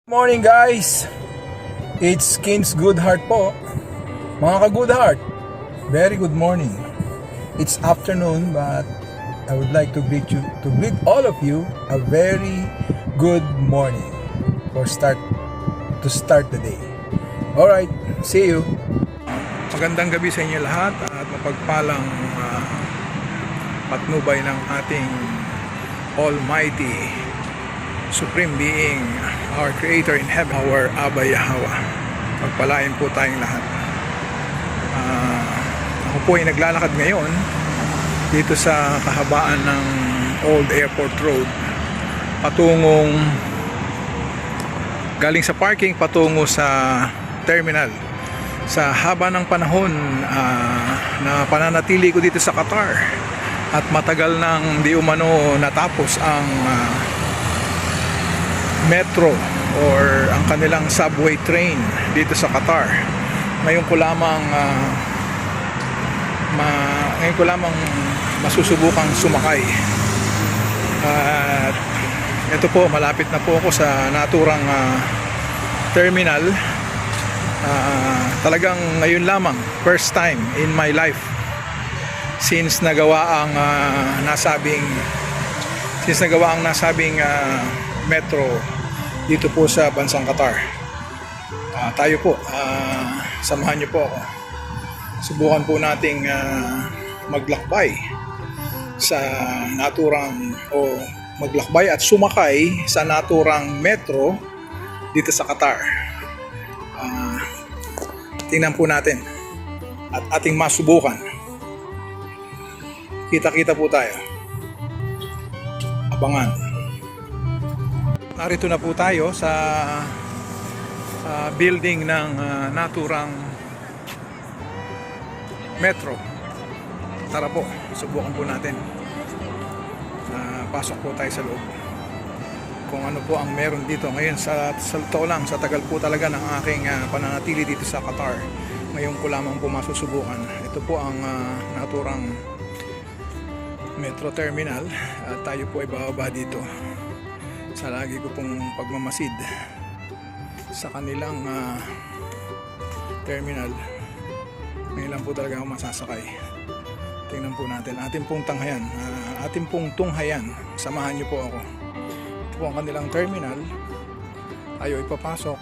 Morning guys! It's Kins Goodheart po. Mga ka-Goodheart, very good morning. It's afternoon but I would like to greet all of you a very good morning to start the day. Alright, see you! Magandang gabi sa inyo lahat at mapagpalang patnubay ng ating Almighty Supreme Being, our Creator in Heaven, our Abba Yahweh. Pagpalain po tayong lahat. Ako po ay naglalakad ngayon dito sa kahabaan ng Old Airport Road galing sa parking patungo sa terminal. Sa haba ng panahon na pananatili ko dito sa Qatar at matagal nang di umano natapos ang metro or ang kanilang subway train dito sa Qatar. Ngayon ko lamang masusubukang sumakay. At ito po, malapit na po ako sa naturang terminal. Talagang ngayon lamang, first time in my life since nagawa ang nasabing metro dito po sa bansang Qatar. Tayo po, samahan niyo po ako. Subukan po nating maglakbay at sumakay sa naturang metro dito sa Qatar. Tingnan po natin at ating masubukan. Kita-kita po tayo. Abangan. Narito na po tayo sa building ng naturang metro. Tara po, subukan po natin. Pasok po tayo sa loob. Kung ano po ang meron dito ngayon, sa totoo lang, sa tagal po talaga ng aking pananatili dito sa Qatar, ngayon ko lamang po masusubukan. Ito po ang naturang metro terminal at tayo po ay bababa dito sa lagi ko pong pagmamasid sa kanilang terminal. Ngayon lang po talaga ako masasakay. Tingnan po natin ating pong tunghayan. Samahan niyo po ako. Ito po ang kanilang terminal. Tayo ay papasok.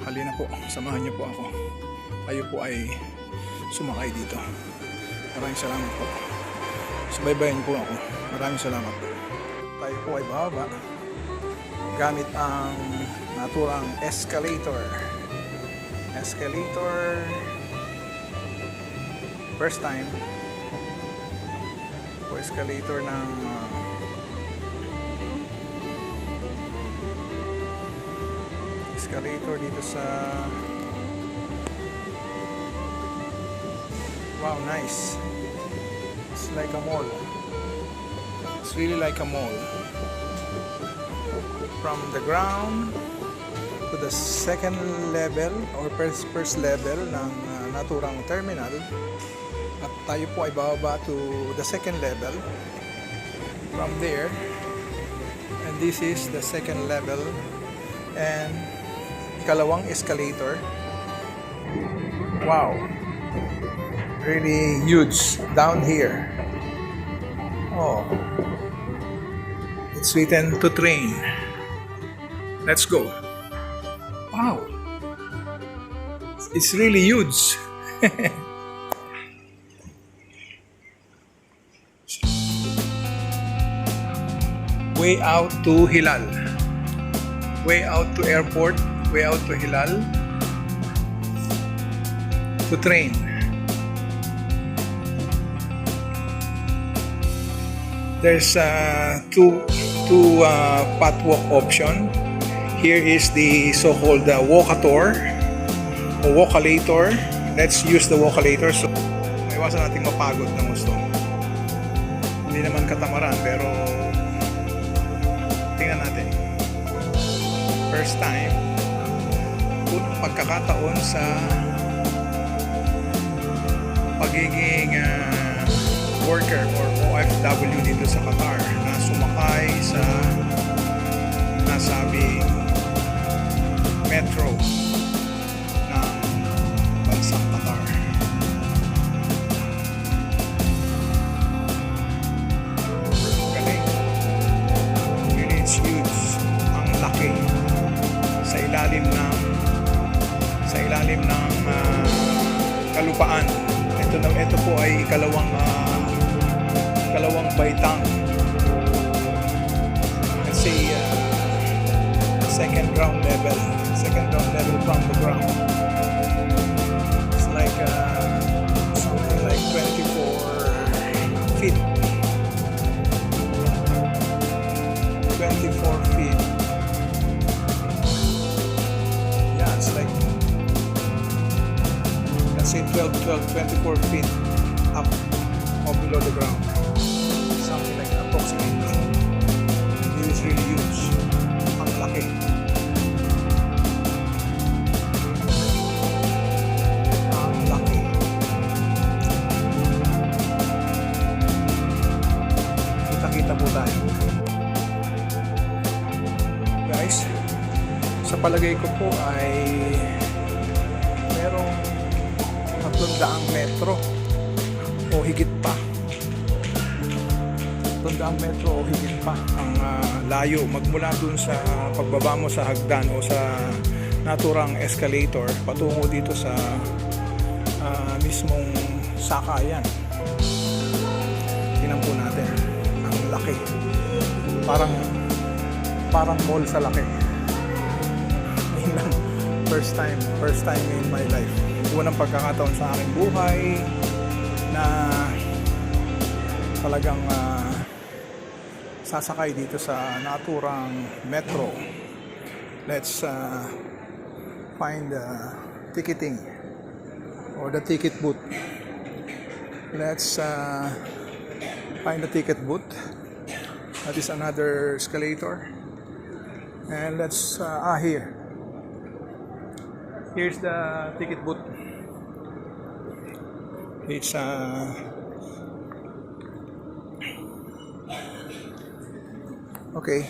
Halina po, samahan niyo po ako. Tayo po ay sumakay dito. Maraming salamat po. Subaybayan po ako. Maraming salamat. Tayo po ay bababa gamit ang naturang escalator. First time po escalator ng escalator dito sa wow, nice. It's like a mall. It's really like a mall. From the ground to the second level or first level ng naturang terminal, at tayo po ay bababa to the second level from there, and this is the second level and ikalawang escalator. Wow, really huge down here. Oh, it's written to train. Let's go. Wow, it's really huge. Way out to Hilal, way out to airport, way out to Hilal to train. There's two pathwalk option. Here is the so-called walkator o walkalator. Let's use the walkalator. So, maiwasan nating mapagod ng gusto. Hindi naman katamaran, pero tingnan natin. First time, unang pagkakataon sa pagiging worker or OFW dito sa Qatar na sumakay sa nasabing metro ng bansang Qatar. Galing. Yun, it's huge. Ang laki. Sa ilalim ng kalupaan. Ito po ay ikalawang baitang. Let's say second ground level from the ground. It's like something like 24 feet. 24 feet. Yeah, it's like, let's say 24 feet up or below the ground. Something like approximately. It is really huge. Ang laki. Ang laki. Kita-kita po tayo. Guys, sa palagay ko po ay merong 300 metro o higit pa. 300 metro o higit pa ang layo magmula dun sa pagbaba mo sa hagdan o sa naturang escalator patungo dito sa mismong sakayan. Tingnan po natin ang laki, parang mall sa laki. Ayun lang, first time in my life, unang pagkakataon sa aking buhay na talagang sasakay dito sa naturang metro. Let's find the ticketing or the ticket booth. Let's find the ticket booth. That is another escalator. And let's here. Here's the ticket booth. It's okay.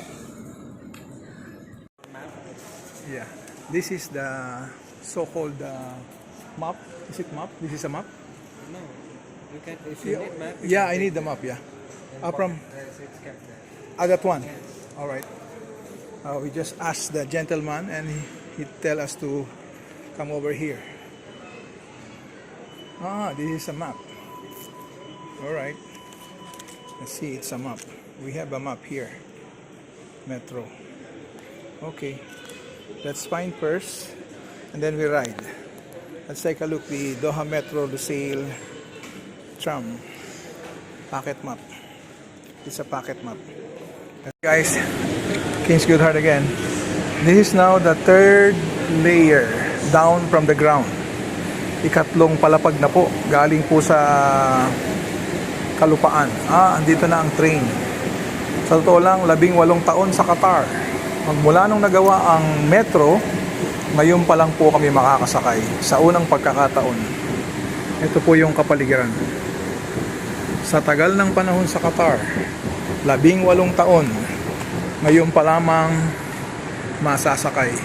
Yeah, this is the so-called map. Is it map? This is a map? No, you can, if you need map. Yeah, I need the map, yeah. From It's kept there. that one. Yes. All right. We just asked the gentleman and he tell us to come over here. This is a map. All right. Let's see, it's a map. We have a map here. Metro. Okay. Let's find first and then we ride. Let's take a look the Doha Metro Lusail tram packet map. It's a packet map. Guys, King's Good Heart again. This is now the third layer down from the ground. Ikatlong palapag na po. Galing po sa kalupaan. Andito na ang train. Sa totoo lang, 18 taon sa Qatar. Magmula nung nagawa ang metro, ngayon pa lang po kami makakasakay sa unang pagkakataon. Ito po yung kapaligiran. Sa tagal ng panahon sa Qatar, 18 taon, ngayon pa lamang masasakay.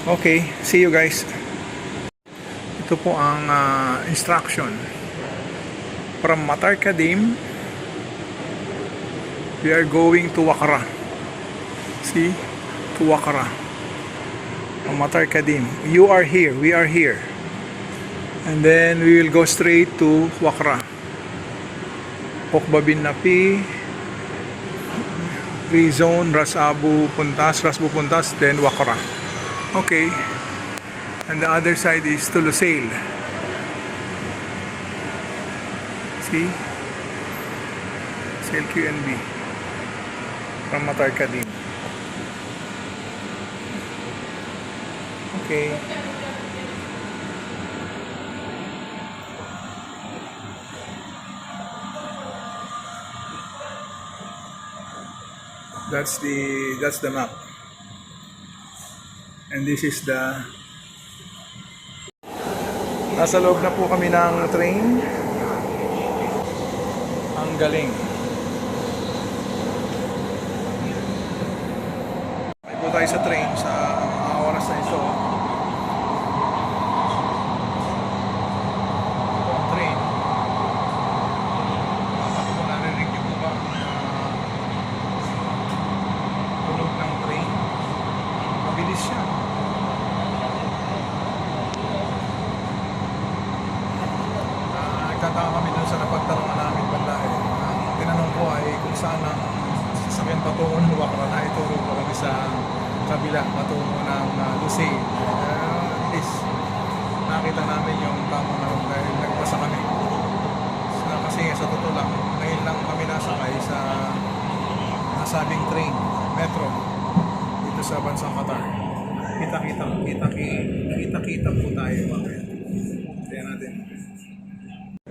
Okay, see you guys. Ito po ang instruction. From Matar Kadim, we are going to Wakra. See? To Wakra. From Matar Kadim. You are here. We are here. And then we will go straight to Wakra. Okba bin Napi, Free Zone, Ras Abu Puntas, then Wakra. Okay. And the other side is to Lusail. See? Lusail QNB. From Matar Kadim. Okay. That's the map. And this is the nasa loob na po kami ng train. Ang galing. tayo sa train sa mga oras na ito. Ito ang train. Kung narinig niyo po ba tunog ng train? Mabilis siya. Nagtataka kami dun sa napagtanungan namin banda eh. Ang tinanong ko ay kung saan ang sasakyan patungo ng Wakra na ituro ko kami sa kabila patungo ng Lucay. At least nakita namin yung tamang naroon dahil nagpasa kami. Kasi sa totoo lang, ngayon lang kami nasakay sa nasabing train, metro dito sa bansang Qatar. Kita-kita po tayo mamaya. Tingnan natin.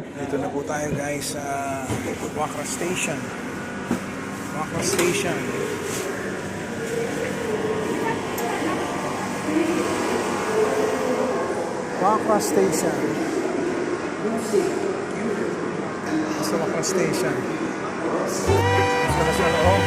Dito na po tayo guys sa Wakra Station. Wakra Station. Wakra Station. Sa Wakra Station. Sa National Hall.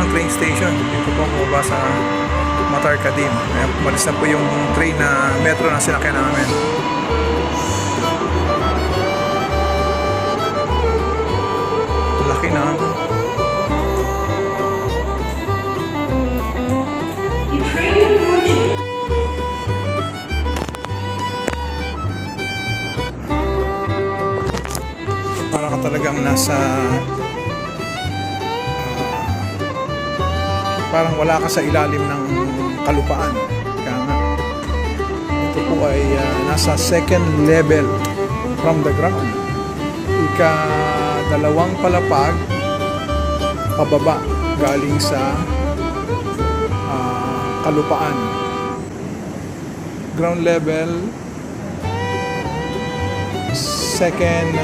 Train station. Dito po bumaba sa Matar Kadim. Malis na po yung train na metro na sinakyan namin. Laki na. Para ka talagang nasa parang wala ka sa ilalim ng kalupaan. Kaya nga, ito po ay nasa second level from the ground. Ika-dalawang palapag pababa galing sa kalupaan. Ground level, second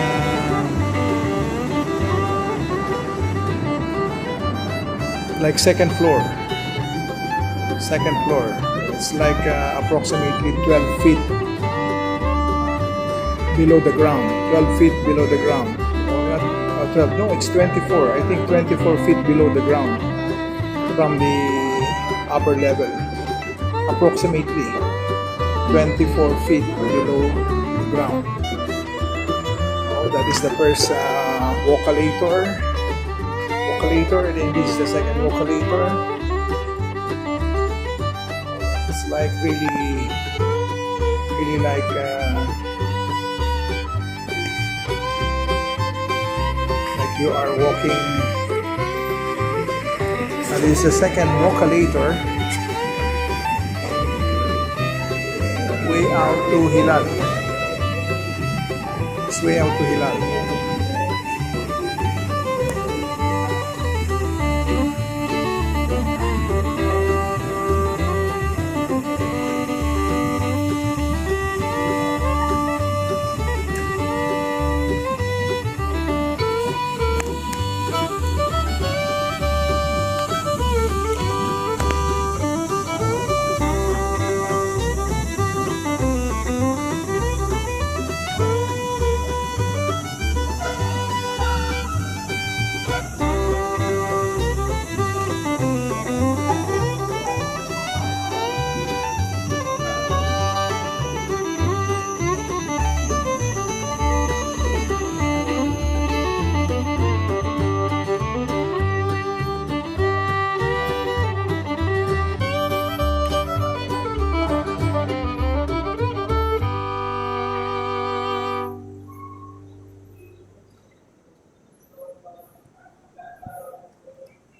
like second floor. It's like approximately 12 feet below the ground. 12 feet below the ground. Or not 12, no, it's 24. I think 24 feet below the ground from the upper level. Approximately 24 feet below the ground. Oh, that is the first vocalator. And then this is the second vocalator. It's like really like you are walking. This is the second vocalator. Way out to Hilal. It's way out to Hilal.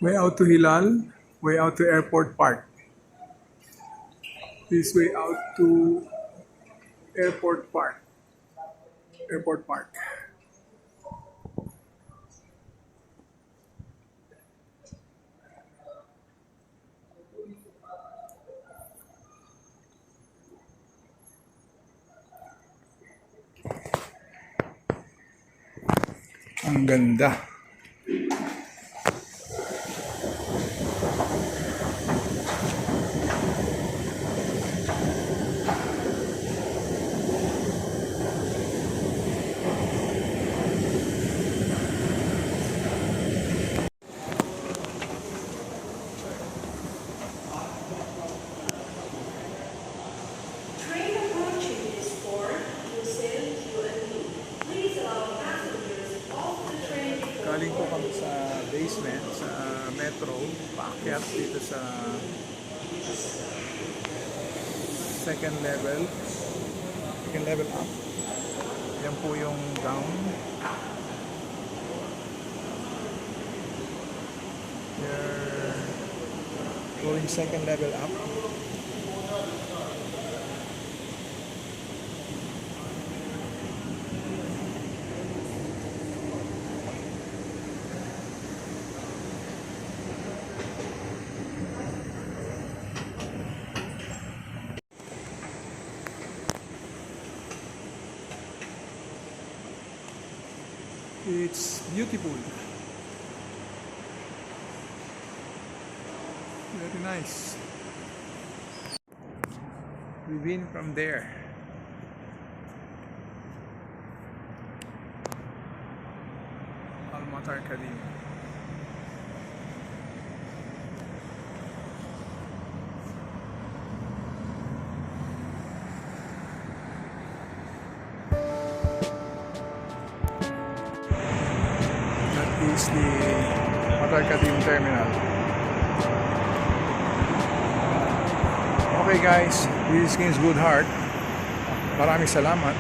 Way out to Hilal, way out to Airport Park. This way out to Airport Park. Airport Park. Ang ganda. Galing po kami sa basement, sa metro, paakyat dito sa second level up. Yan po yung down. We're going second level up. It's beautiful. Very nice. We've been from there. Al-Matar Kadim. Is the Matar Kadim terminal. Okay guys, this is King's Good Heart. Maraming salamat.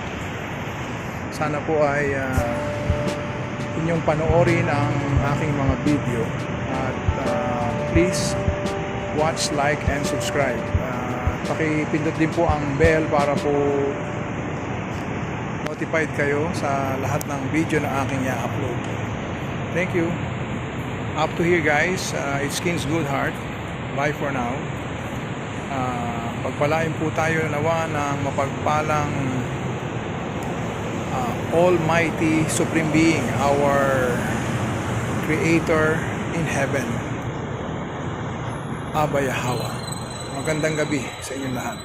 Sana po ay inyong panoorin ang aking mga video at please watch, like, and subscribe. Pakipindot din po ang bell para po notified kayo sa lahat ng video na aking i-upload. Thank you. Up to here guys. It's Kins Goodheart. Bye for now. Pagpalain po tayo nawa ng mapagpalang Almighty Supreme Being, our Creator in heaven, Abba Yahweh. Magandang gabi sa inyong lahat.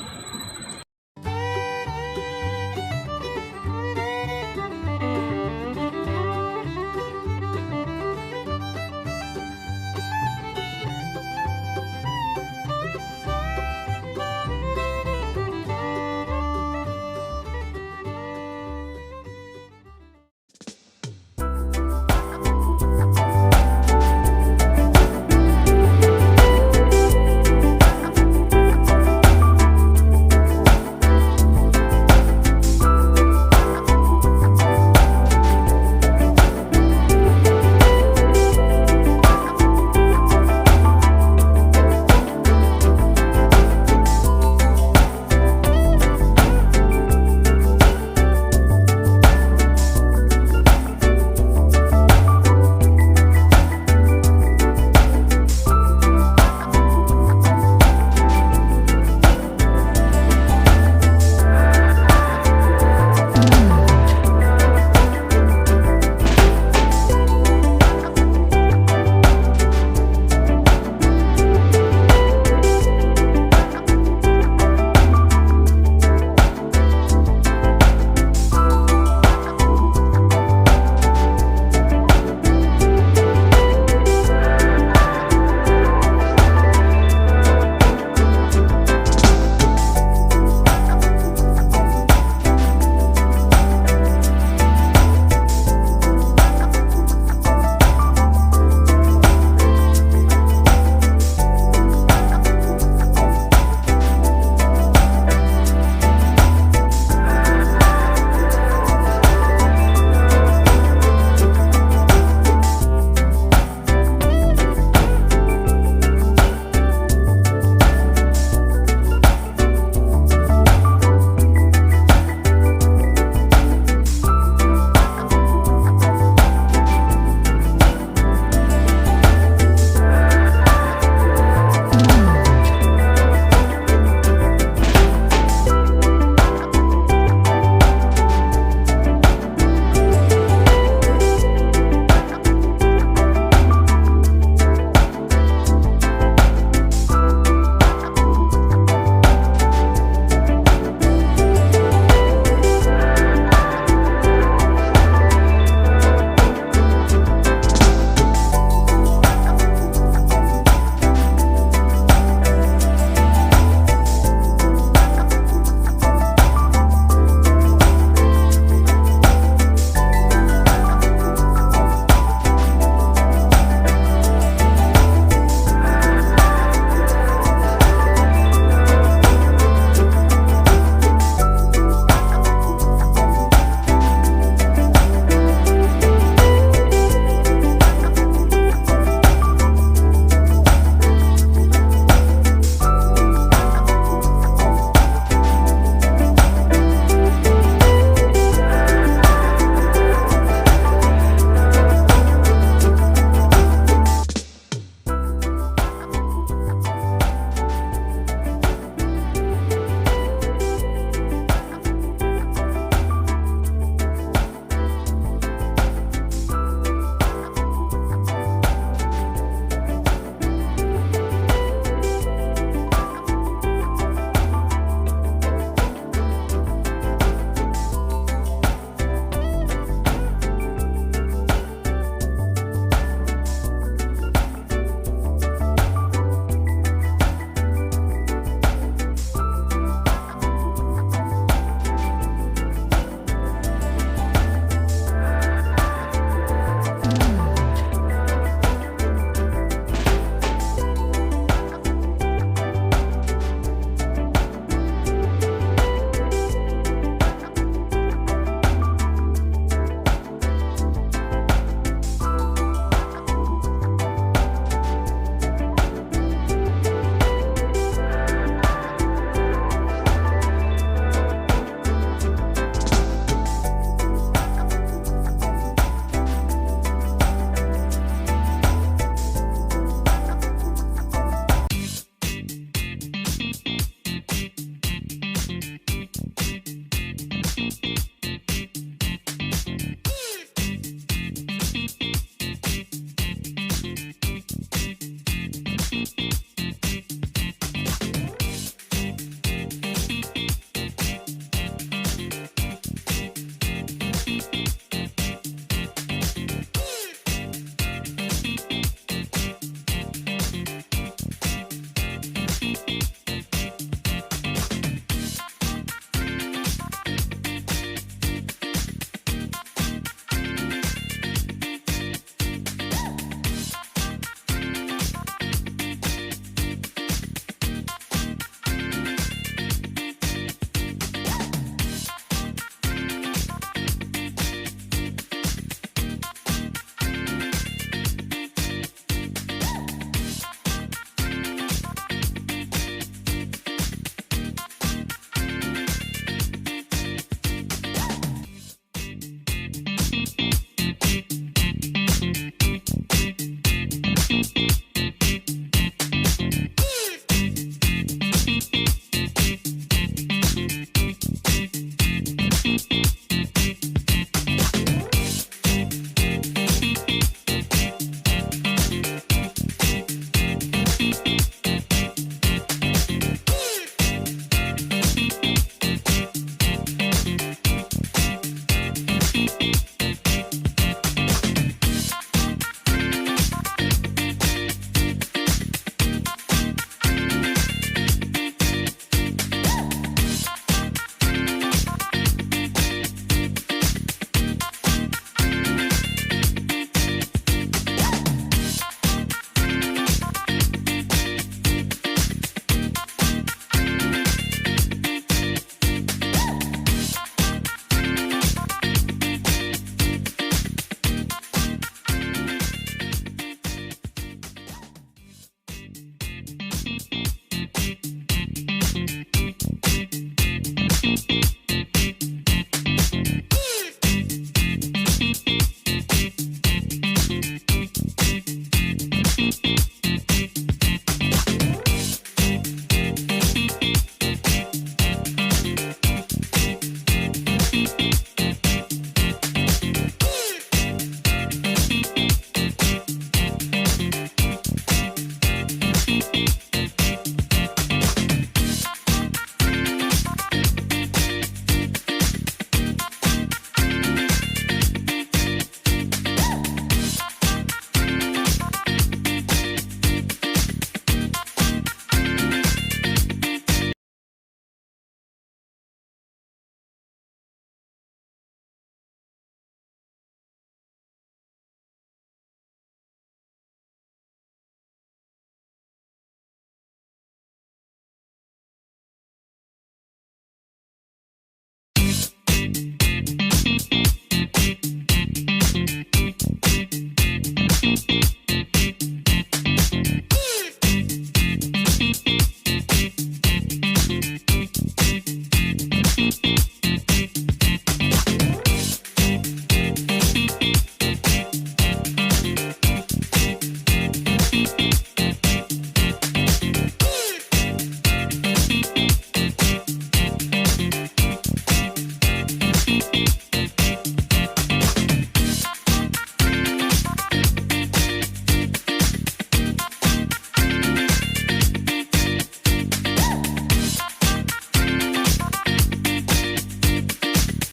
guys.